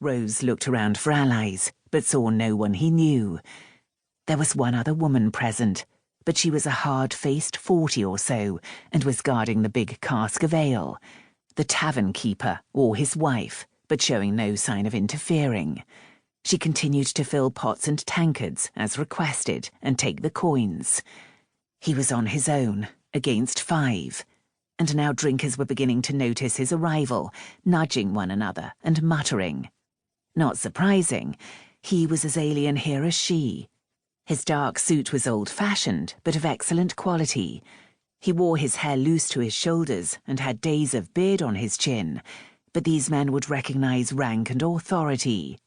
Rose looked around for allies, but saw no one he knew. There was one other woman present, but she was a hard-faced 40 or so and was guarding the big cask of ale. The tavern keeper, or his wife, but showing no sign of interfering. She continued to fill pots and tankards, as requested, and take the coins. He was on his own, against 5, and now drinkers were beginning to notice his arrival, nudging one another and muttering. Not surprising, he was as alien here as she. His dark suit was old-fashioned, but of excellent quality. He wore his hair loose to his shoulders and had days of beard on his chin, but these men would recognize rank and authority.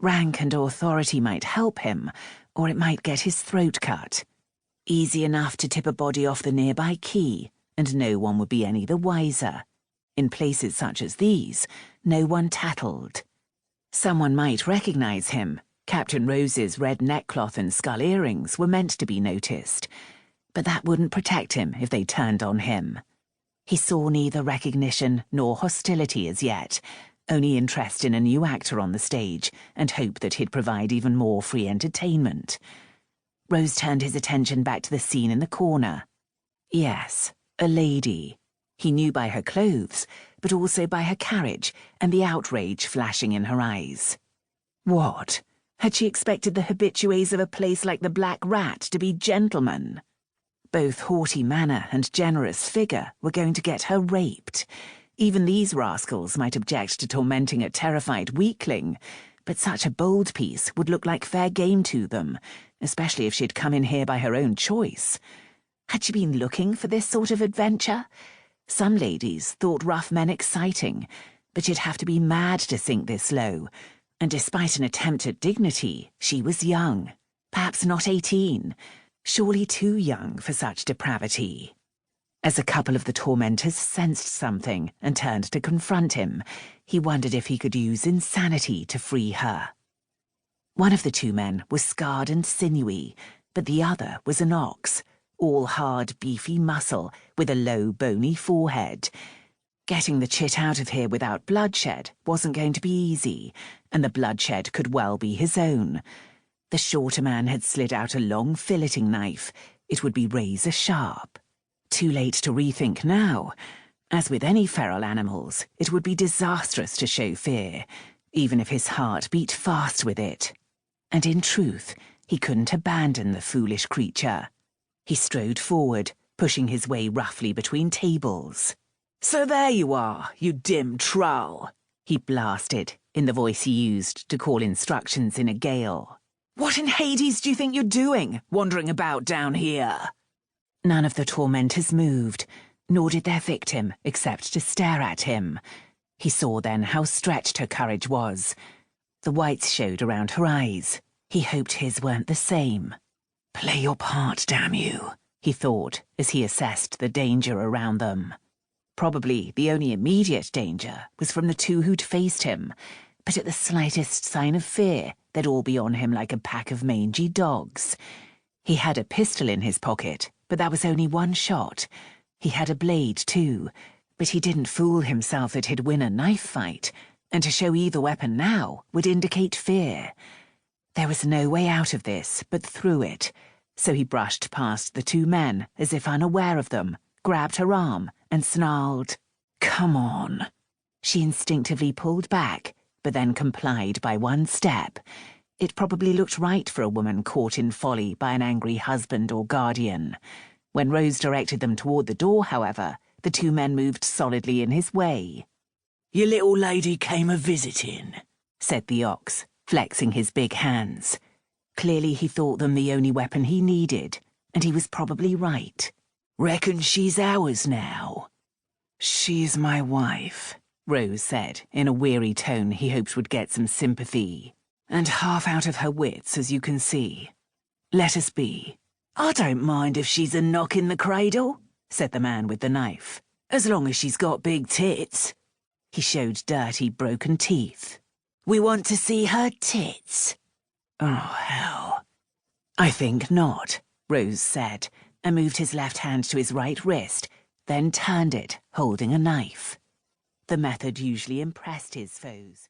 Rank and authority might help him, or it might get his throat cut. Easy enough to tip a body off the nearby quay, and no one would be any the wiser. In places such as these, no one tattled. Someone might recognize him. Captain Rose's red neckcloth and skull earrings were meant to be noticed, but that wouldn't protect him if they turned on him. He saw neither recognition nor hostility as yet, only interest in a new actor on the stage and hope that he'd provide even more free entertainment. Rose turned his attention back to the scene in the corner. Yes, a lady. He knew by her clothes, but also by her carriage and the outrage flashing in her eyes. What? Had she expected the habitués of a place like the Black Rat to be gentlemen? Both haughty manner and generous figure were going to get her raped. Even these rascals might object to tormenting a terrified weakling, but such a bold piece would look like fair game to them, especially if she'd come in here by her own choice. Had she been looking for this sort of adventure? Some ladies thought rough men exciting, but you'd have to be mad to sink this low, and despite an attempt at dignity, she was young, perhaps not 18, surely too young for such depravity. As a couple of the tormentors sensed something and turned to confront him, he wondered if he could use insanity to free her. One of the two men was scarred and sinewy, but the other was an ox, all hard, beefy muscle, with a low, bony forehead. Getting the chit out of here without bloodshed wasn't going to be easy, and the bloodshed could well be his own. The shorter man had slid out a long filleting knife. It would be razor sharp. Too late to rethink now. As with any feral animals, it would be disastrous to show fear, even if his heart beat fast with it. And in truth, he couldn't abandon the foolish creature. He strode forward, pushing his way roughly between tables. "So there you are, you dim trull," he blasted, in the voice he used to call instructions in a gale. "What in Hades do you think you're doing, wandering about down here?" None of the tormentors moved, nor did their victim except to stare at him. He saw then how stretched her courage was. The whites showed around her eyes. He hoped his weren't the same. "Play your part, damn you," he thought as he assessed the danger around them. Probably the only immediate danger was from the two who'd faced him, but at the slightest sign of fear, they'd all be on him like a pack of mangy dogs. He had a pistol in his pocket, but that was only one shot. He had a blade, too, but he didn't fool himself that he'd win a knife fight, and to show either weapon now would indicate fear. There was no way out of this but through it, so he brushed past the two men as if unaware of them, grabbed her arm, and snarled, "Come on." She instinctively pulled back, but then complied by one step. It probably looked right for a woman caught in folly by an angry husband or guardian. When Rose directed them toward the door, however, the two men moved solidly in his way. "Your little lady came a-visitin'," said the ox, flexing his big hands. Clearly he thought them the only weapon he needed, and he was probably right. "Reckon she's ours now." "She's my wife," Rose said, in a weary tone he hoped would get some sympathy. "And half out of her wits, as you can see. Let us be." "I don't mind if she's a knock in the cradle," said the man with the knife, "as long as she's got big tits." He showed dirty, broken teeth. "We want to see her tits." "Oh, hell." "I think not," Rose said, and moved his left hand to his right wrist, then turned it, holding a knife. The method usually impressed his foes.